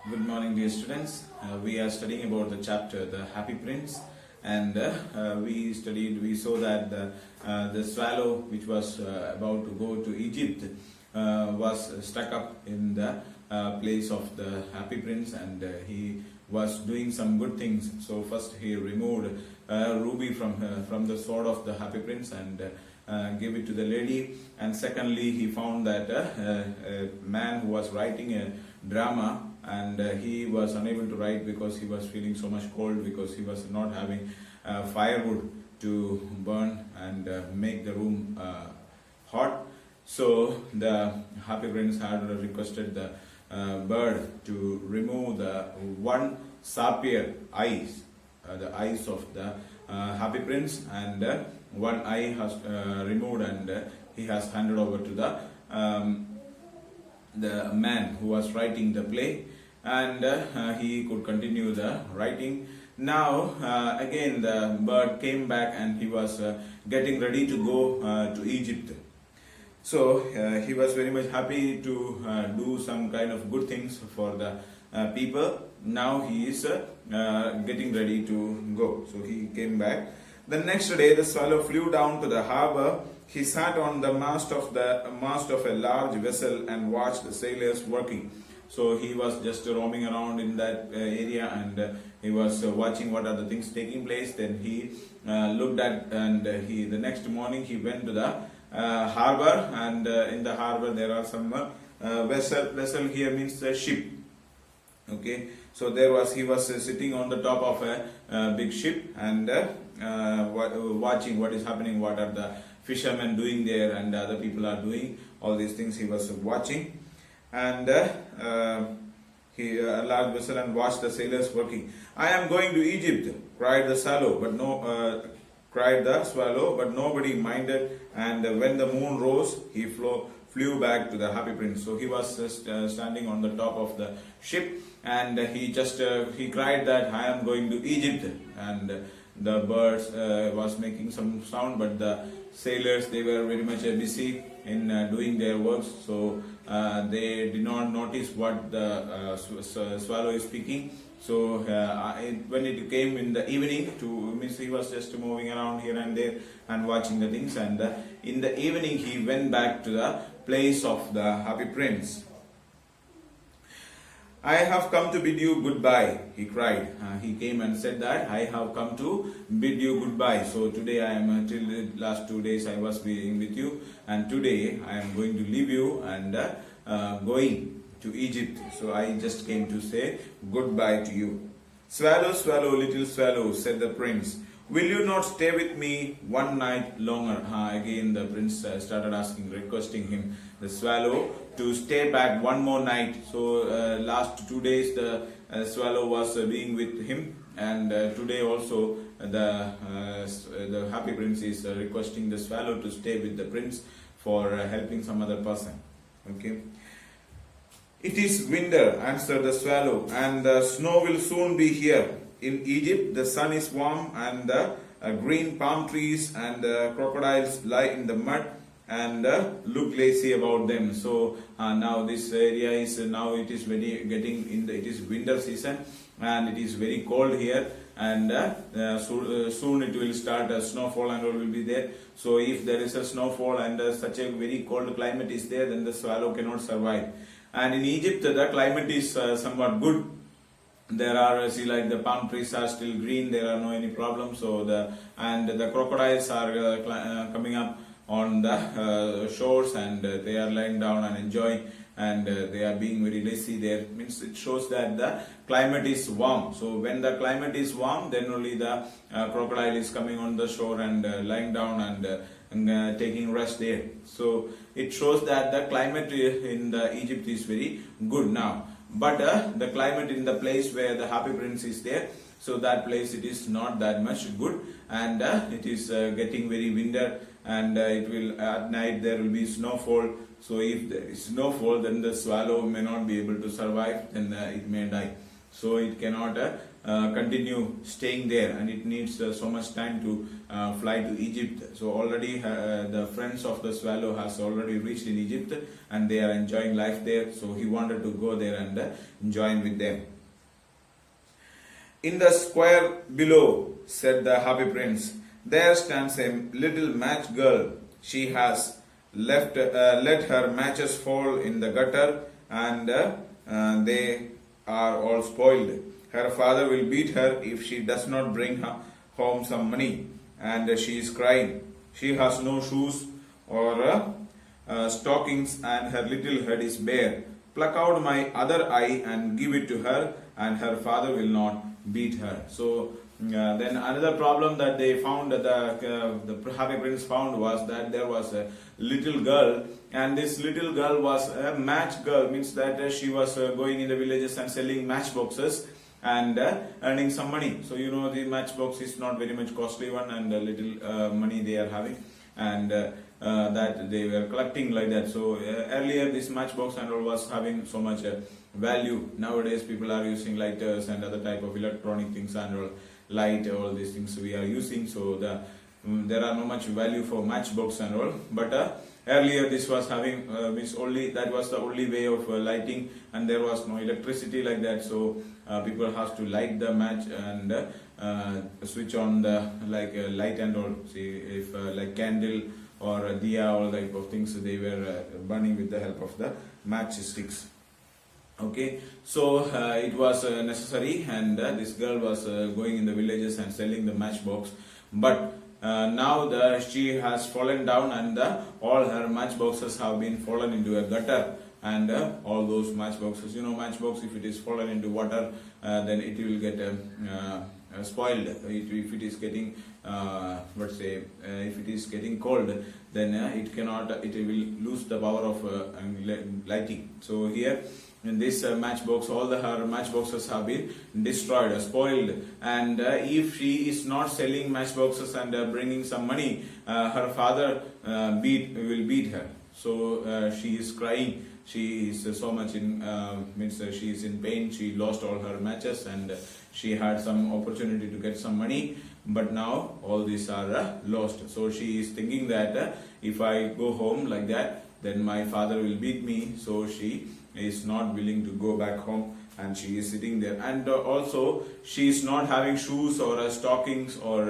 Good morning, dear students. We are studying about the chapter The Happy Prince, and we saw that the swallow which was about to go to Egypt was stuck up in the place of the Happy Prince, and he was doing some good things. So first he removed ruby from the sword of the Happy Prince and gave it to the lady, and secondly he found that a man who was writing a drama, and he was unable to write because he was feeling so much cold, because he was not having firewood to burn and make the room hot. So the Happy Prince had requested the bird to remove the one sapphire eyes, the eyes of the Happy Prince, and one eye has removed, and he has handed over to the man who was writing the play, and he could continue the writing. Now again the bird came back, and he was getting ready to go to Egypt. So he was very much happy to do some kind of good things for the people. Now he is getting ready to go. So he came back. The next day the swallow flew down to the harbor. He sat on the mast of a large vessel and watched the sailors working. So he was just roaming around in that area, and he was watching what are the things taking place. Then he looked at, and the next morning he went to the harbor, and in the harbor there are some vessel here means a ship. Okay, so he was sitting on the top of a big ship, and watching what is happening, what are the fishermen doing there, and other people are doing all these things. He was watching, and he large vessel and watched the sailors working. "I am going to Egypt," cried the swallow, but nobody minded. And when the moon rose, he flew back to the Happy Prince. So he was standing on the top of the ship, and he cried that, "I am going to Egypt." And the birds was making some sound, but the sailors, they were very much busy in doing their works, so they did not notice what the swallow is speaking. So when it came in the evening, he was just moving around here and there and watching the things, and in the evening he went back to the place of the Happy Prince. "I have come to bid you goodbye," he cried. He came and said that, "I have come to bid you goodbye. So today I am, till the last 2 days I was being with you, and today I am going to leave you and going to Egypt. So I just came to say goodbye to you." "Swallow, swallow, little swallow," said the prince, "will you not stay with me one night longer?" Again the prince started requesting him, the swallow, to stay back one more night. So last 2 days the swallow was being with him, and today also the Happy Prince is requesting the swallow to stay with the prince for helping some other person. Okay. "It is winter," answered the swallow, "and the snow will soon be here. In Egypt the sun is warm, and the green palm trees and crocodiles lie in the mud and look lazy about them." So now this area is it is it is winter season, and it is very cold here, and soon it will start snowfall and all will be there. So if there is a snowfall and such a very cold climate is there, then the swallow cannot survive. And in Egypt the climate is somewhat good. There are, like the palm trees are still green, there are no any problems. So the crocodiles are coming up on the shores, and they are lying down and enjoying, and they are being very lazy there. Means it shows that the climate is warm. So when the climate is warm, then only the crocodile is coming on the shore and lying down and taking rest there. So it shows that the climate in the Egypt is very good now. But the climate in the place where the Happy Prince is there, so that place it is not that much good, and it is getting very winter, and it will at night there will be snowfall. So if there is snowfall, then the swallow may not be able to survive, then it may die. so it cannot continue staying there, and it needs so much time to fly to Egypt. So already the friends of the swallow has already reached in Egypt, and they are enjoying life there, so he wanted to go there and join with them. "In the square below," said the happy prince, "there stands a little match girl. She has let her matches fall in the gutter, and they are all spoiled. Her father will beat her if she does not bring home some money, and she is crying. She has no shoes or stockings, and her little head is bare. Pluck out my other eye and give it to her, and her father will not beat her." So then another problem that they found, the happy prince found, was that there was a little girl, and this little girl was a match girl, means that she was going in the villages and selling matchboxes and earning some money. So you know, the matchbox is not very much costly one, and a little money they are having, and that they were collecting like that. So earlier this matchbox and all was having so much value. Nowadays people are using lighters and other type of electronic things and all, light, all these things we are using, so there are no much value for matchbox and all. But earlier this was having means only that was the only way of lighting, and there was no electricity like that, so people have to light the match and switch on the light and all. See, if like candle or a diya, all type of things they were burning with the help of the matchsticks. Okay, so it was necessary, and this girl was going in the villages and selling the matchbox. But now she has fallen down, and all her matchboxes have been fallen into a gutter, and all those matchboxes, you know, matchbox, if it is fallen into water, then it will get spoiled. If it is getting let's say if it is getting cold, then it will lose the power of lighting. So here in this matchbox, all her matchboxes have been destroyed, spoiled, and if she is not selling matchboxes and bringing some money, her father will beat her. So she is crying. She is so much in means she is in pain. She lost all her matches, and she had some opportunity to get some money, but now all these are lost. So she is thinking that if I go home like that, then my father will beat me. So she is not willing to go back home, and she is sitting there, and also she is not having shoes or stockings, or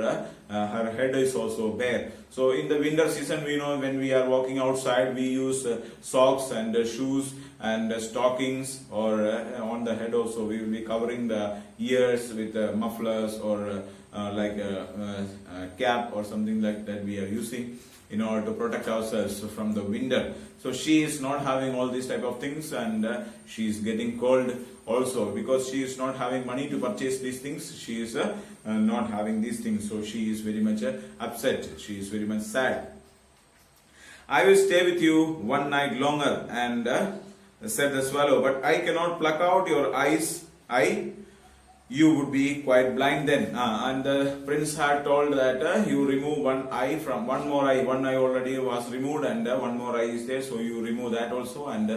her head is also bare. So in the winter season, we know when we are walking outside, we use socks and shoes and stockings, or on the head also we will be covering the ears with mufflers, or like a cap or something like that we are using in order to protect ourselves from the winter. So she is not having all these type of things, and she is getting cold also, because she is not having money to purchase these things. She is not having these things, so she is very much upset. She is very much sad. "I will stay with you one night longer," and said the swallow, "but I cannot pluck out your eyes. You would be quite blind then." And the prince had told that you remove one eye from one more eye. One eye already was removed, and one more eye is there, so you remove that also and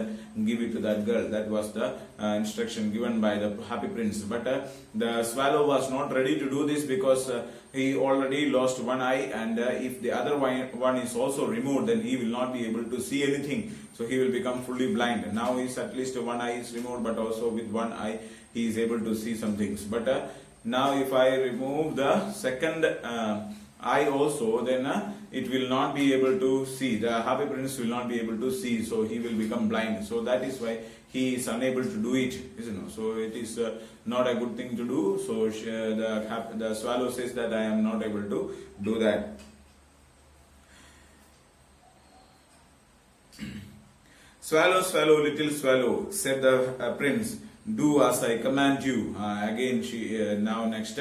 give it to that girl. That was the instruction given by the happy prince. But the swallow was not ready to do this, because he already lost one eye, and if the other one is also removed, then he will not be able to see anything. So he will become fully blind. Now is at least one eye is removed, but also with one eye he is able to see some things. But now if I remove the second eye also, then it will not be able to see. The happy prince will not be able to see, so he will become blind. So that is why he is unable to do it, isn't it? So it is not a good thing to do. So the swallow says that I am not able to do that. "Swallow, swallow, little swallow," said the prince, "do as I command you." Again, now next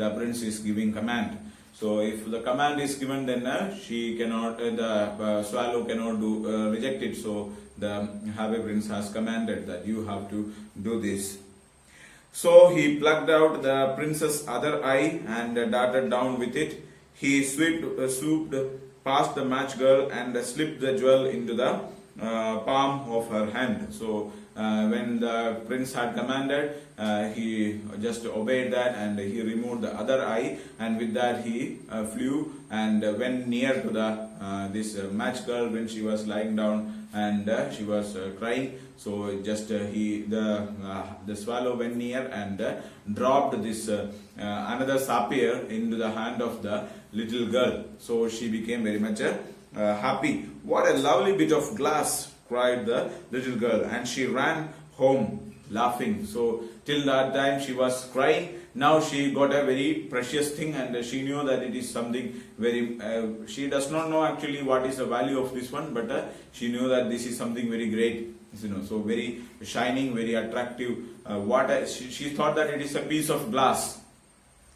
the prince is giving command. So if the command is given, then she cannot, the swallow cannot reject it. So the happy prince has commanded that you have to do this. So he plucked out the prince's other eye and darted down with it. He swooped past the match girl and slipped the jewel into the palm of her hand. So when the prince had commanded, he just obeyed that, and he removed the other eye, and with that he flew and went near to the this match girl when she was lying down, and she was crying. So just the swallow went near and dropped this another sapphire into the hand of the little girl. So she became very much happy. What a lovely bit of glass, cried the little girl, and she ran home laughing. So till that time she was crying. Now she got a very precious thing, and she knew that it is something very, she does not know actually what is the value of this one, but she knew that this is something very great, so very shining, very attractive. She thought that it is a piece of glass.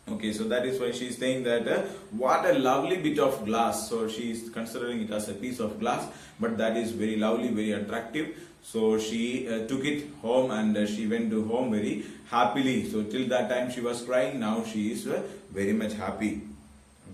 Okay, so that is why she is saying that what a lovely bit of glass. So she is considering it as a piece of glass, but that is very lovely, very attractive. So she took it home, and she went to home very happily. So till that time she was crying, now she is very much happy.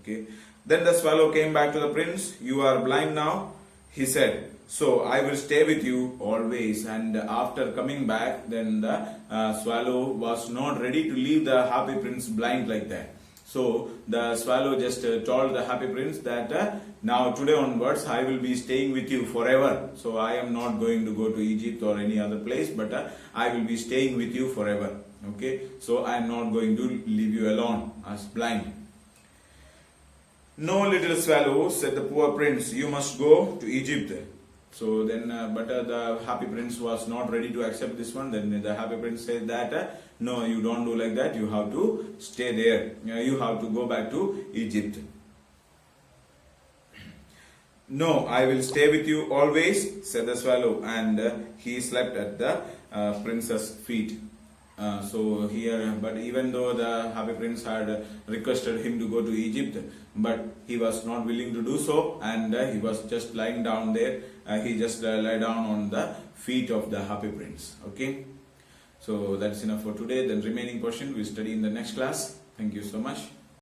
Okay. Then the swallow came back to the prince. You are blind now, he said. So I will stay with you always. And after coming back, then the swallow was not ready to leave the happy prince blind like that. So the swallow just told the happy prince that now today onwards I will be staying with you forever. So I am not going to go to Egypt or any other place, but I will be staying with you forever. Okay, so I am not going to leave you alone as blind. No, little swallow, said the poor prince, you must go to Egypt. So then, but the happy prince was not ready to accept this one. Then the happy prince said that, no, you don't do like that. You have to stay there. You have to go back to Egypt. No, I will stay with you always, said the swallow, and he slept at the prince's feet. So here, but even though the happy prince had requested him to go to Egypt, but he was not willing to do so, and he was just lying down there. He just lay down on the feet of the happy prince. Okay, so that's enough for today. The remaining portion we study in the next class. Thank you so much.